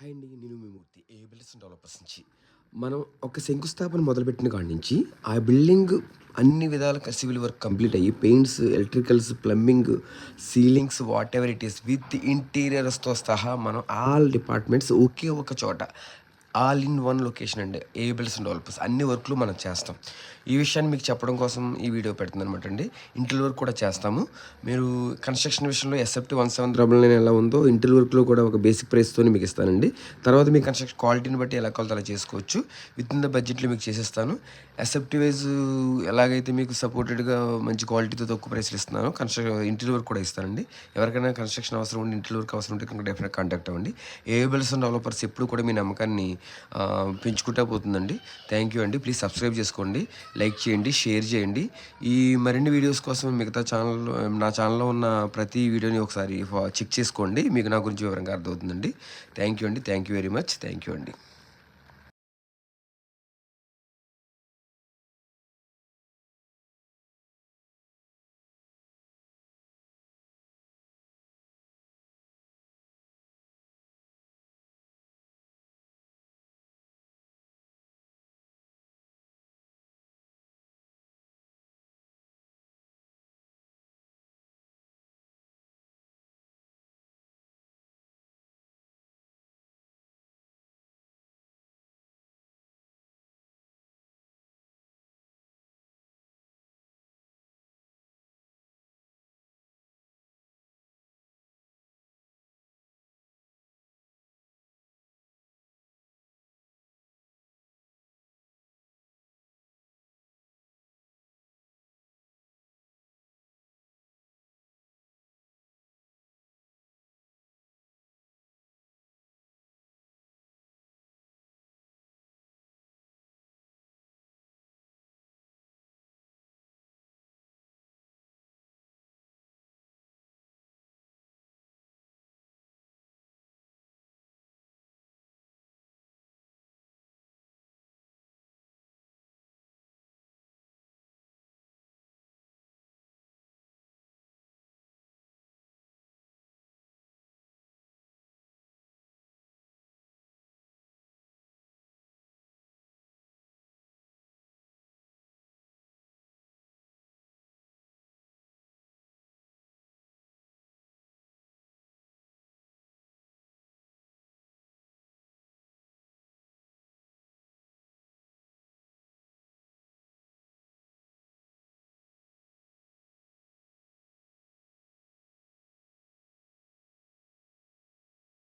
Hi అండి. నేను మీ మూర్తి ability developers నుంచి. మనం ఒక శంకుస్థాపన మొదలుపెట్టిన కాడి నుంచి ఆ బిల్డింగ్ అన్ని విధాలుగా సివిల్ వర్క్ కంప్లీట్ అయ్యి paints, electricals, plumbing, ceilings whatever it is with ఇంటీరియర్స్‌తో సహా మనం ఆల్ డిపార్ట్మెంట్స్ ఒకే ఒక చోట ఆల్ ఇన్ వన్ లొకేషన్ అండి. ఏబిలిటీ డెవలపర్స్ అన్ని వర్క్‌లు మనం చేస్తాం. ఈ విషయాన్ని మీకు చెప్పడం కోసం ఈ వీడియో పెడుతున్నాననమాట అండి. ఇంటీరియర్ వర్క్ కూడా చేస్తాము. మీరు కన్‌స్ట్రక్షన్ విషయంలో ఎస్ఎఫ్టీ 1799 ఎలా ఉందో ఇంటీరియర్ వర్క్‌లో కూడా ఒక బేసిక్ ప్రైస్‌తోనే మీకు ఇస్తానండి. తర్వాత మీ కన్‌స్ట్రక్షన్ క్వాలిటీని బట్టి ఎలా కావాలో అలా చేసుకోవచ్చు. వితిన్ ద బడ్జెట్‌లో మీకు చేసేస్తాను. ఎస్ఎఫ్టీ వైజ్ ఎలాగైతే మీకు సపోర్టెడ్‌గా మంచి క్వాలిటీతో తక్కువ ప్రైస్‌లో ఇస్తున్నానో ఇంటీరియర్ వర్క్ కూడా ఇస్తానండి. ఎవరికైనా కన్‌స్ట్రక్షన్ అవసరం ఉండి ఇంటీరియర్ వర్క్ అవసరం ఉంటే కనుక డెఫినెట్‌గా కాంటాక్ట్ అవ్వండి. ఏబిలిటీ డెవలపర్స్ ఎప్పుడు కూడా మీ నమ్మకాన్ని పెంచుకుంటా పోతుందండి. థ్యాంక్ యూ అండి. ప్లీజ్ సబ్స్క్రైబ్ చేసుకోండి, లైక్ చేయండి, షేర్ చేయండి. ఈ మరిన్ని వీడియోస్ కోసం మిగతా ఛానల్లో నా ఛానల్లో ఉన్న ప్రతి వీడియోని ఒకసారి చెక్ చేసుకోండి. మీకు నా గురించి వివరంగా అర్థమవుతుందండి. థ్యాంక్ యూ అండి. Thank you very much. Thank you అండి.